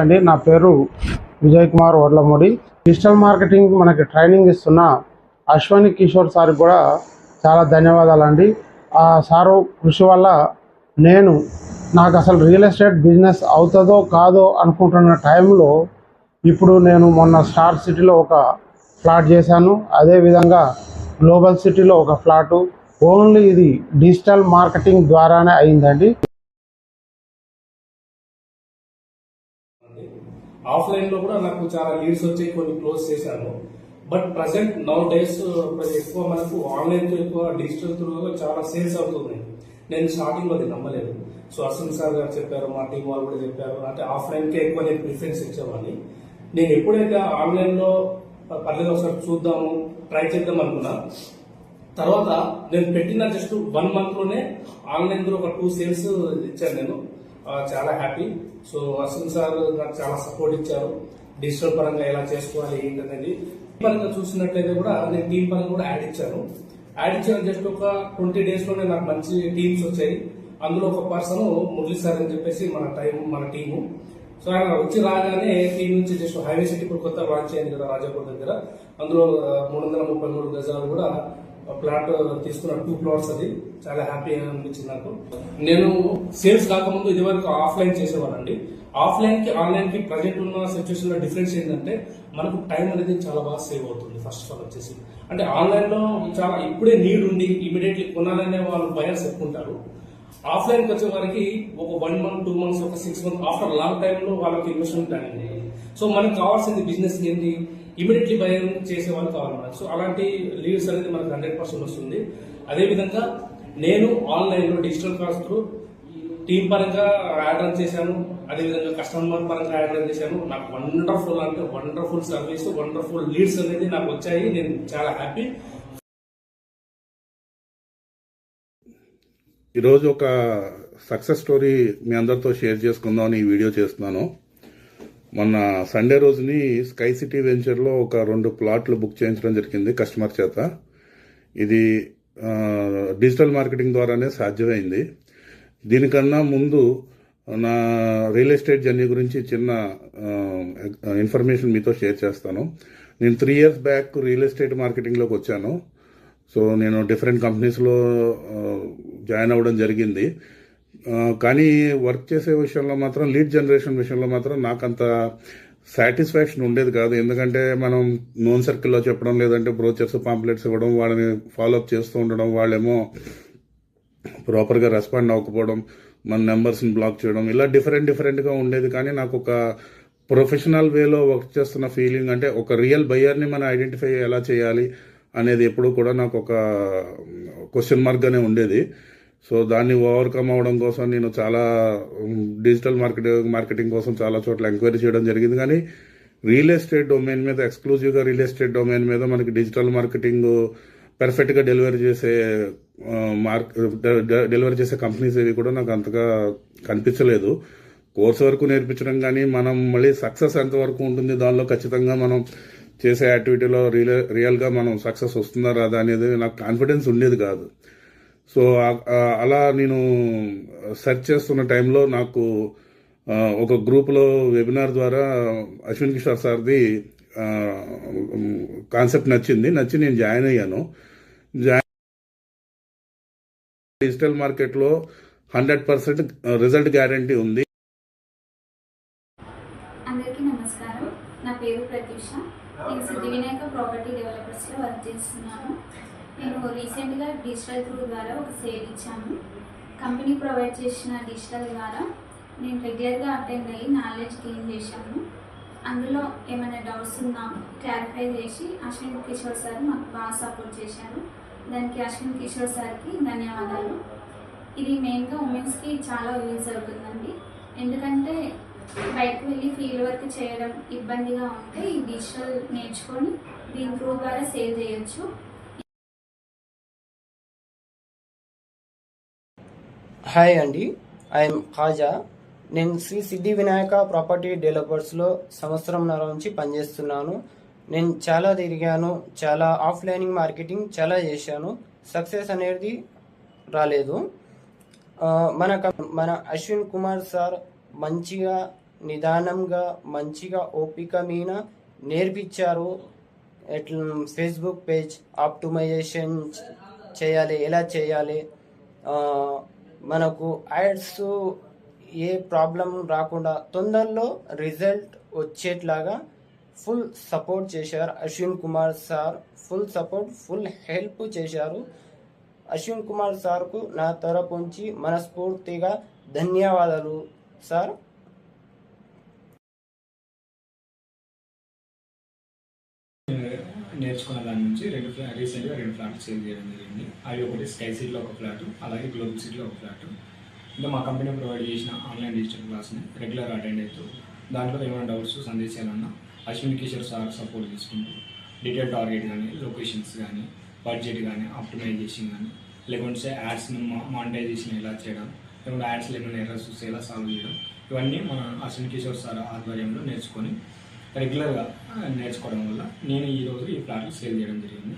అండి, నా పేరు విజయ్ కుమార్ వడ్లమూడి. డిజిటల్ మార్కెటింగ్ మనకి ట్రైనింగ్ ఇస్తున్న అశ్వని కిషోర్ సార్కి కూడా చాలా ధన్యవాదాలండి. ఆ సారు కృషి వల్ల నాకు అసలు రియల్ ఎస్టేట్ బిజినెస్ అవుతుందో కాదో అనుకుంటున్న టైంలో ఇప్పుడు నేను మొన్న స్టార్ సిటీలో ఒక ఫ్లాట్ చేశాను. అదేవిధంగా గ్లోబల్ సిటీలో ఒక ఫ్లాటు. ఓన్లీ ఇది డిజిటల్ మార్కెటింగ్ ద్వారానే అయిందండి. ఆఫ్లైన్ లో కూడా నాకు చాలా లీడ్స్ వచ్చాయి, కొన్ని క్లోజ్ చేశాను. బట్ ప్రజెంట్ నౌ డేస్ ఎక్కువ మనకు ఆన్లైన్ తో ఎక్కువ డిజిటల్ త్రూ చాలా సేల్స్ అవుతుంది. నేను స్టార్టింగ్ లో అది నమ్మలేదు. సో అశ్విన్ సార్ గారు చెప్పారు, మా టీం వాళ్ళు కూడా చెప్పారు. అంటే ఆఫ్లైన్ కే ఎక్కువ నేను ప్రిఫరెన్స్ ఇచ్చేవాడిని. నేను ఎప్పుడైతే ఆన్లైన్ లో పర్లేదు ఒకసారి చూద్దాము, ట్రై చేద్దాం అనుకున్నా, తర్వాత నేను పెట్టిన జస్ట్ 1 month లోనే ఆన్లైన్ లో ఒక 2 సేల్స్ ఇచ్చాను నేను. చాలా హ్యాపీ. సో అశ్విన్ సార్ నాకు చాలా సపోర్ట్ ఇచ్చారు, డిజిటల్ పరంగా ఎలా చేసుకోవాలి ఏంటనేది. పరంగా చూసినట్లయితే కూడా నేను టీం పరంగా కూడా యాడ్ ఇచ్చాను. జస్ట్ ఒక 20 days లోనే నాకు మంచి టీమ్స్ వచ్చాయి. అందులో ఒక పర్సన్ మురళి సార్ అని చెప్పేసి మన టీము. సో ఆయన వచ్చి రాగానే టీం నుంచి జస్ట్ హైవే సిటీ ఇప్పుడు కొత్త లాంచ్ అయింది కదా రాజాపూర్ దగ్గర, అందులో 333 గజాలు కూడా ప్లాట్ తీసుకున్న 2 plots. అది చాలా హ్యాపీ అనిపించింది నాకు. నేను సేల్స్ కాకముందు ఇదివరకు ఆఫ్లైన్ చేసేవాళ్ళండి. ఆఫ్లైన్ కి ఆన్లైన్ కి ప్రజెంట్ ఉన్న సిచ్యువేషన్ లో డిఫరెన్స్ ఏంటంటే మనకు టైం అనేది చాలా బాగా సేవ్ అవుతుంది. ఫస్ట్ ఆఫ్ ఆల్ వచ్చేసి అంటే ఆన్లైన్ లో చాలా ఇప్పుడే నీడ్ ఉండి ఇమీడియట్లీ కొనాలనే వాళ్ళు బయర్స్ ఎక్కుంటారు. ఆఫ్లైన్ కి వచ్చే వారికి ఒక 1 month 2 months ఒక 6 months ఆఫ్టర్ లాంగ్ టైమ్ లో వాళ్ళకి ఇన్వెస్ట్మెంట్ ప్లానింగ్. సో మనకు కావాల్సింది బిజినెస్ ఏంటి, ఇమీడియట్లీ బయర్ చేసే వాళ్ళు కావాలి మనకు. సో అలాంటి లీడ్స్ అనేది మనకు 100% వస్తుంది. అదేవిధంగా నేను ఆన్లైన్ లో డిజిటల్ కాల్స్ త్రూ టీం పరంగా యాడ్ రన్ చేశాను, అదేవిధంగా కస్టమర్ పరంగా యాడ్ రన్ చేశాను. నాకు వండర్ఫుల్ సర్వీస్, వండర్ఫుల్ లీడ్స్ అనేది నాకు వచ్చాయి. నేను చాలా హ్యాపీ. ఈరోజు ఒక సక్సెస్ స్టోరీ మీ అందరితో షేర్ చేసుకుందామని ఈ వీడియో చేస్తున్నాను. మొన్న సండే రోజుని స్కై సిటీ వెంచర్లో ఒక 2 ప్లాట్లు బుక్ చేయించడం జరిగింది కస్టమర్ చేత. ఇది డిజిటల్ మార్కెటింగ్ ద్వారానే సాధ్యమైంది. దీనికన్నా ముందు నా రియల్ ఎస్టేట్ జర్నీ గురించి చిన్న ఇన్ఫర్మేషన్ మీతో షేర్ చేస్తాను. నేను 3 years బ్యాక్ రియల్ ఎస్టేట్ మార్కెటింగ్లోకి వచ్చాను. సో నేను డిఫరెంట్ కంపెనీస్లో జాయిన్ అవ్వడం జరిగింది. కానీ వర్క్ చేసే విషయంలో మాత్రం, లీడ్ జనరేషన్ విషయంలో మాత్రం నాకంత సాటిస్ఫాక్షన్ ఉండేది కాదు. ఎందుకంటే మనం నోన్ సర్కిల్లో చెప్పడం, లేదంటే బ్రోచర్స్ పాంప్లెట్స్ ఇవ్వడం, వాళ్ళని ఫాలోఅప్ చేస్తూ ఉండడం, వాళ్ళేమో ప్రాపర్గా రెస్పాండ్ అవ్వకపోవడం, మన నెంబర్స్ని బ్లాక్ చేయడం, ఇలా డిఫరెంట్గా ఉండేది. కానీ నాకు ఒక ప్రొఫెషనల్ వేలో వర్క్ చేస్తున్న ఫీలింగ్, అంటే ఒక రియల్ బయ్యర్ని మనం ఐడెంటిఫై ఎలా చేయాలి అనేది ఎప్పుడూ కూడా నాకు ఒక క్వశ్చన్ మార్క్గానే ఉండేది. సో దాన్ని ఓవర్కమ్ అవ్వడం కోసం నేను చాలా డిజిటల్ మార్కెటింగ్ కోసం చాలా చోట్ల ఎంక్వైరీ చేయడం జరిగింది. కానీ రియల్ ఎస్టేట్ డొమైన్ మీద, ఎక్స్క్లూజివ్గా రియల్ ఎస్టేట్ డొమైన్ మీద మనకి డిజిటల్ మార్కెటింగ్ పర్ఫెక్ట్గా డెలివరీ చేసే కంపెనీస్ ఏవి కూడా నాకు అంతగా కనిపించలేదు. కోర్స్ వరకు నేర్పించడం కానీ మనం మళ్ళీ సక్సెస్ ఎంతవరకు ఉంటుంది, దానిలో ఖచ్చితంగా మనం చేసే యాక్టివిటీలో రియల్గా మనం సక్సెస్ వస్తుందా రాదా అనేది నాకు కాన్ఫిడెన్స్ ఉండేది కాదు. సో అలా నేను సెర్చ్ చేస్తున్న టైంలో నాకు ఒక గ్రూప్లో వెబినార్ ద్వారా అశ్విన్ కిషోర్ సార్ది కాన్సెప్ట్ నచ్చి నేను జాయిన్ అయ్యాను. డిజిటల్ మార్కెట్లో 100% రిజల్ట్ గ్యారంటీ ఉంది. అందరికీ నమస్కారం. నా పేరు ప్రతీష. నేను సిద్ధి వినాయక ప్రాపర్టీ డెవలపర్స్లో వర్క్ చేస్తున్నాను. నేను రీసెంట్గా డిజిటల్ త్రూ ద్వారా ఒక సేల్ ఇచ్చాను. కంపెనీ ప్రొవైడ్ చేసిన డిజిటల్ ద్వారా నేను రెగ్యులర్గా అటెండ్ అయ్యి నాలెడ్జ్ గెయిన్ చేశాను. అందులో ఏమైనా డౌట్స్ ఉన్నా క్లారిఫై చేసి అశ్విన్ కిషోర్ సార్ మాకు బాగా సపోర్ట్ చేశారు. దానికి అశ్విన్ కిషోర్ సార్కి ధన్యవాదాలు. ఇది మెయిన్గా ఉమెన్స్కి చాలా యూజ్ అవుతుందండి. ఎందుకంటే బయటకు వెళ్ళి ఫీల్డ్ వర్క్ చేయడం ఇబ్బందిగా ఉంటే ఈ డిజిటల్ నేర్చుకొని దీని త్రూ ద్వారా సేవ్ చేయొచ్చు. హాయ్ అండి, ఐఎమ్ ఖాజా. నేను శ్రీ సిద్ధి వినాయక ప్రాపర్టీ డెవలపర్స్లో సంవత్సరంన్నర నుంచి పనిచేస్తున్నాను. నేను చాలా తిరిగాను, చాలా ఆఫ్లైన్ మార్కెటింగ్ చాలా చేశాను. సక్సెస్ అనేది రాలేదు. మన అశ్విన్ కుమార్ సార్ మంచిగా నిదానంగా మంచిగా ఓపిక మీద నేర్పించారు. ఎట్లా ఫేస్బుక్ పేజ్ ఆప్టిమైజేషన్ చేయాలి, ఎలా చేయాలి, మనకు యాడ్స్ ఏ ప్రాబ్లం రాకుండా తొందరలో రిజల్ట్ వచ్చేట్లాగా ఫుల్ సపోర్ట్ చేశారు Ashwin Kumar sir. Full support, full help చేశారు. అశ్విన్ కుమార్ సార్కు నా తరపు నుంచి మనస్ఫూర్తిగా ధన్యవాదాలు సార్. నేర్చుకున్న దాని నుంచి రీసెంట్గా 2 ఫ్లాట్లు సేల్ చేయడం జరిగింది. అవి ఒకటి స్కై సిటీలో ఒక ఫ్లాట్, అలాగే గ్లోబల్ సిటీలో ఒక ఫ్లాట్. ఇంకా మా కంపెనీ ప్రొవైడ్ చేసిన ఆన్లైన్ డిజిటల్ క్లాస్ని రెగ్యులర్ అటెండ్ అవుతూ దాంట్లో ఏమైనా డౌట్స్ సందేశాలన్నా అశ్విన్ కిషోర్ సార్ సపోర్ట్ తీసుకుంటూ డీటెయిల్ టార్గెట్ కానీ, లొకేషన్స్ కానీ, బడ్జెట్ కానీ, ఆప్టిమైజేషన్ కానీ, లేకుంటే యాడ్స్ని మానిటైజేషన్ ఎలా చేయడం, లేకుంటే యాడ్స్లో ఏమైనా ఎర్రర్స్ చూస్తే ఎలా సాల్వ్ చేయడం, ఇవన్నీ మన అశ్విన్ కిషోర్ సార్ ఆధ్వర్యంలో నేర్చుకొని రెగ్యులర్గా నేర్చుకోవడం వల్ల నేను ఈరోజు ఈ ఫ్లాట్లు సేల్ చేయడం జరిగింది.